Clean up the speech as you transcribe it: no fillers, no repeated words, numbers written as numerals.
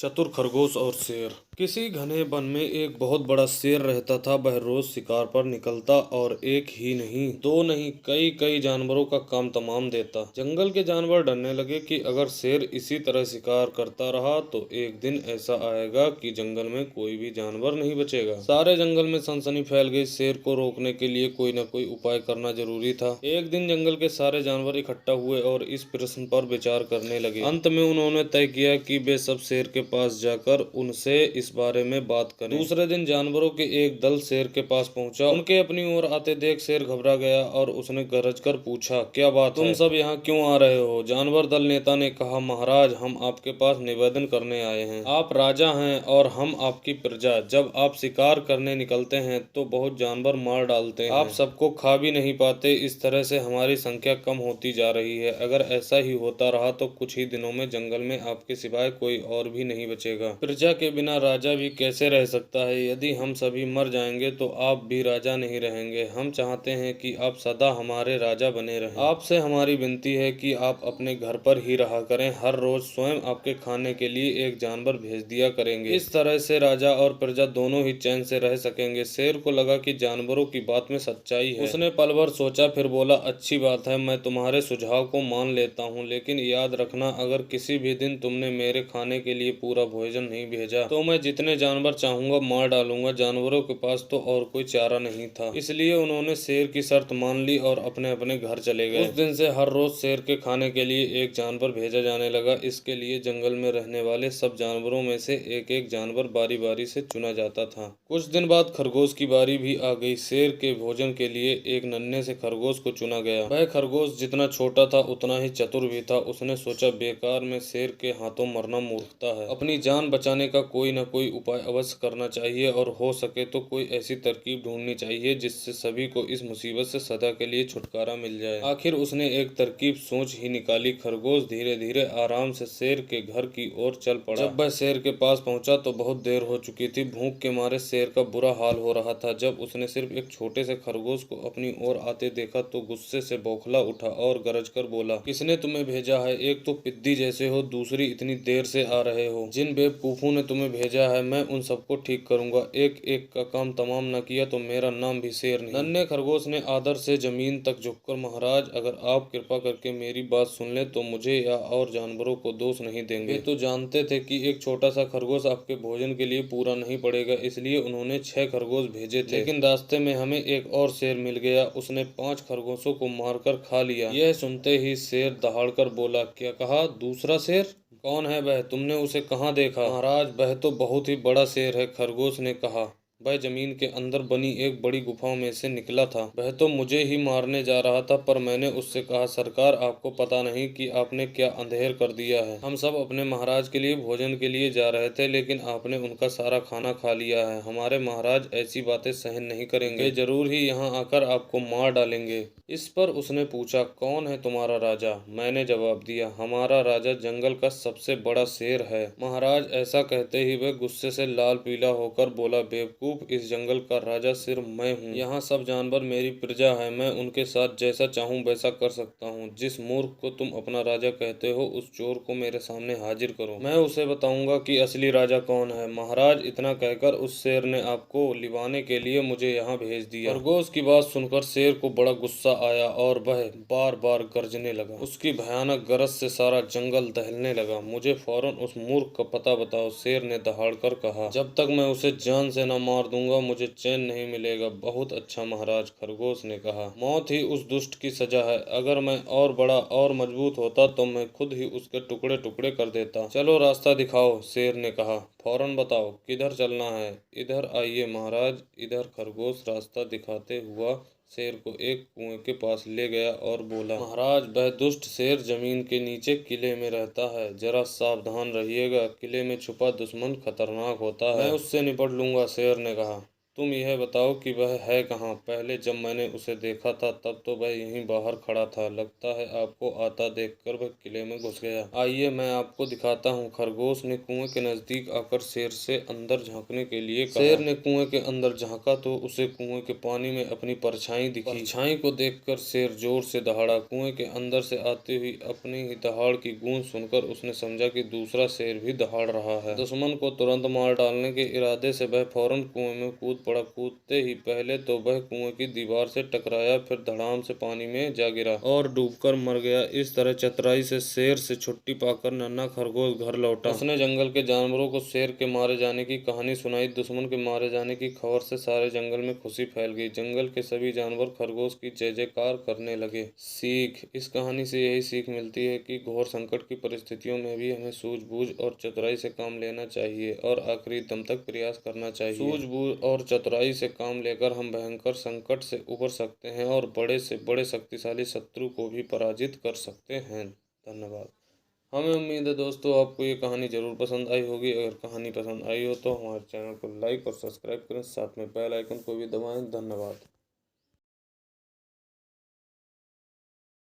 चतुर खरगोश और शेर। किसी घने वन में एक बहुत बड़ा शेर रहता था। वह रोज शिकार पर निकलता और एक ही नहीं, दो नहीं, कई कई जानवरों का काम तमाम देता। जंगल के जानवर डरने लगे कि अगर शेर इसी तरह शिकार करता रहा तो एक दिन ऐसा आएगा कि जंगल में कोई भी जानवर नहीं बचेगा। सारे जंगल में सनसनी फैल गई। शेर को रोकने के लिए कोई न कोई उपाय करना जरूरी था। एक दिन जंगल के सारे जानवर इकट्ठा हुए और इस प्रश्न पर विचार करने लगे। अंत में उन्होंने तय किया कि वे सब शेर के पास जाकर उनसे इस बारे में बात करें। दूसरे दिन जानवरों के एक दल शेर के पास पहुंचा। उनके अपनी ओर आते देख शेर घबरा गया और उसने गरज कर पूछा, क्या बात है? तुम सब यहाँ क्यों आ रहे हो? जानवर दल नेता ने कहा, महाराज, हम आपके पास निवेदन करने आए हैं। आप राजा हैं और हम आपकी प्रजा। जब आप शिकार करने निकलते हैं तो बहुत जानवर मार डालते हैं। आप सबको खा भी नहीं पाते। इस तरह से हमारी संख्या कम होती जा रही है। अगर ऐसा ही होता रहा तो कुछ ही दिनों में जंगल में आपके सिवाय कोई और भी नहीं बचेगा। प्रजा के बिना राजा भी कैसे रह सकता है? यदि हम सभी मर जाएंगे तो आप भी राजा नहीं रहेंगे। हम चाहते हैं कि आप सदा हमारे राजा बने रहें। आपसे हमारी विनती है कि आप अपने घर पर ही रहा करें। हर रोज स्वयं आपके खाने के लिए एक जानवर भेज दिया करेंगे। इस तरह से राजा और प्रजा दोनों ही चैन से रह सकेंगे। शेर को लगा कि जानवरों की बात में सच्चाई है। उसने पल भर सोचा, फिर बोला, अच्छी बात है, मैं तुम्हारे सुझाव को मान लेता हूँ, लेकिन याद रखना, अगर किसी भी दिन तुमने मेरे खाने के लिए पूरा भोजन नहीं भेजा तो मैं जितने जानवर चाहूंगा मार डालूंगा। जानवरों के पास तो और कोई चारा नहीं था, इसलिए उन्होंने शेर की शर्त मान ली और अपने अपने घर चले गए। उस दिन से हर रोज शेर के खाने के लिए एक जानवर भेजा जाने लगा। इसके लिए जंगल में रहने वाले सब जानवरों में से एक एक जानवर बारी बारी से चुना जाता था। कुछ दिन बाद खरगोश की बारी भी आ गई। शेर के भोजन के लिए एक नन्हे से खरगोश को चुना गया। वह खरगोश जितना छोटा था उतना ही चतुर भी था। उसने सोचा, बेकार में शेर के हाथों मरना मूर्खता है। अपनी जान बचाने का कोई न कोई उपाय अवश्य करना चाहिए और हो सके तो कोई ऐसी तरकीब ढूंढनी चाहिए जिससे सभी को इस मुसीबत से सदा के लिए छुटकारा मिल जाए। आखिर उसने एक तरकीब सोच ही निकाली। खरगोश धीरे धीरे आराम से शेर के घर की ओर चल पड़ा। जब वह शेर के पास पहुंचा तो बहुत देर हो चुकी थी। भूख के मारे शेर का बुरा हाल हो रहा था। जब उसने सिर्फ एक छोटे से खरगोश को अपनी ओर आते देखा तो गुस्से से बौखला उठा और गरज कर बोला, किसने तुम्हें भेजा है? एक तो पिद्दी जैसे हो, दूसरी इतनी देर से आ रहे हो। जिन बेवकूफों ने तुम्हें भेजा है मैं उन सबको ठीक करूंगा। एक एक का काम तमाम न किया तो मेरा नाम भी शेर नहीं। नन्हे खरगोश ने आदर से जमीन तक झुककर, महाराज, अगर आप कृपा करके मेरी बात सुन ले तो मुझे या और जानवरों को दोष नहीं देंगे। वे तो जानते थे कि एक छोटा सा खरगोश आपके भोजन के लिए पूरा नहीं पड़ेगा, इसलिए उन्होंने 6 खरगोश भेजे थे। लेकिन रास्ते में हमें एक और शेर मिल गया। उसने 5 खरगोशों को मारकर खा लिया। यह सुनते ही शेर दहाड़कर बोला, क्या कहा? दूसरा शेर? कौन है वह? तुमने उसे कहाँ देखा? महाराज, वह तो बहुत ही बड़ा शेर है, खरगोश ने कहा। वह जमीन के अंदर बनी एक बड़ी गुफा में से निकला था। वह तो मुझे ही मारने जा रहा था, पर मैंने उससे कहा, सरकार, आपको पता नहीं कि आपने क्या अंधेर कर दिया है। हम सब अपने महाराज के लिए भोजन के लिए जा रहे थे, लेकिन आपने उनका सारा खाना खा लिया है। हमारे महाराज ऐसी बातें सहन नहीं करेंगे। वे जरूर ही यहाँ आकर आपको मार डालेंगे। इस पर उसने पूछा, कौन है तुम्हारा राजा? मैंने जवाब दिया, हमारा राजा जंगल का सबसे बड़ा शेर है। महाराज, ऐसा कहते ही वह गुस्से से लाल पीला होकर बोला, बेवकूफ, इस जंगल का राजा सिर्फ मैं हूँ। यहाँ सब जानवर मेरी प्रजा है। मैं उनके साथ जैसा चाहूँ वैसा कर सकता हूँ। जिस मूर्ख को तुम अपना राजा कहते हो उस चोर को मेरे सामने हाजिर करो, मैं उसे बताऊंगा कि असली राजा कौन है। महाराज, इतना कहकर उस शेर ने आपको लिवाने के लिए मुझे यहाँ भेज दिया। खरगोश की बात सुनकर शेर को बड़ा गुस्सा आया और वह बार बार गरजने लगा। उसकी भयानक गरज से सारा जंगल दहलने लगा। मुझे फौरन उस मूर्ख का पता बताओ, शेर ने दहाड़कर कहा। जब तक मैं उसे जान से न मार दूंगा मुझे चैन नहीं मिलेगा। बहुत अच्छा महाराज, खरगोश ने कहा। मौत ही उस दुष्ट की सजा है। अगर मैं और बड़ा और मजबूत होता तो मैं खुद ही उसके टुकड़े टुकड़े कर देता। चलो रास्ता दिखाओ, शेर ने कहा। फौरन बताओ किधर चलना है। इधर आइए महाराज। इधर खरगोश रास्ता दिखाते हुआ शेर को एक कुएं के पास ले गया और बोला, महाराज, वह दुष्ट शेर जमीन के नीचे किले में रहता है। जरा सावधान रहिएगा। किले में छुपा दुश्मन खतरनाक होता है। मैं उससे निपट लूंगा, शेर ने कहा। तुम यह बताओ कि वह है कहाँ। पहले जब मैंने उसे देखा था तब तो वह यहीं बाहर खड़ा था। लगता है आपको आता देखकर वह किले में घुस गया। आइए मैं आपको दिखाता हूँ। खरगोश ने कुएं के नजदीक आकर शेर से अंदर झांकने के लिए कहा। शेर ने कुएं के अंदर झांका तो उसे कुएं के पानी में अपनी परछाई दिखी। परछाई को देखकर शेर जोर से दहाड़ा। कुएं के अंदर से आती हुई अपनी ही दहाड़ की गूंज सुनकर उसने समझा कि दूसरा शेर भी दहाड़ रहा है। दुश्मन को तुरंत मार डालने के इरादे से वह फौरन कुएं में कूद पड़ा। कूदते ही पहले तो वह कुएं की दीवार से टकराया, फिर धड़ाम से पानी में जा गिरा और डूबकर मर गया। इस तरह चतुराई से शेर से छुट्टी पाकर नन्हा खरगोश घर लौटा। उसने जंगल के जानवरों को शेर के मारे जाने की कहानी सुनाई। दुश्मन के मारे जाने की खबर से सारे जंगल में खुशी फैल गई। जंगल के सभी जानवर खरगोश की जय जयकार करने लगे। सीख। इस कहानी से यही सीख मिलती है कि घोर संकट की परिस्थितियों में भी हमें सूझबूझ और चतुराई से काम लेना चाहिए और आखिरी दम तक प्रयास करना चाहिए। सूझबूझ और चतुराई से काम लेकर हम भयंकर संकट से उबर सकते हैं और बड़े से बड़े शक्तिशाली शत्रु को भी पराजित कर सकते हैं। धन्यवाद। हमें उम्मीद है दोस्तों आपको ये कहानी ज़रूर पसंद आई होगी। अगर कहानी पसंद आई हो तो हमारे चैनल को लाइक और सब्सक्राइब करें, साथ में बेल आइकन को भी दबाएं। धन्यवाद।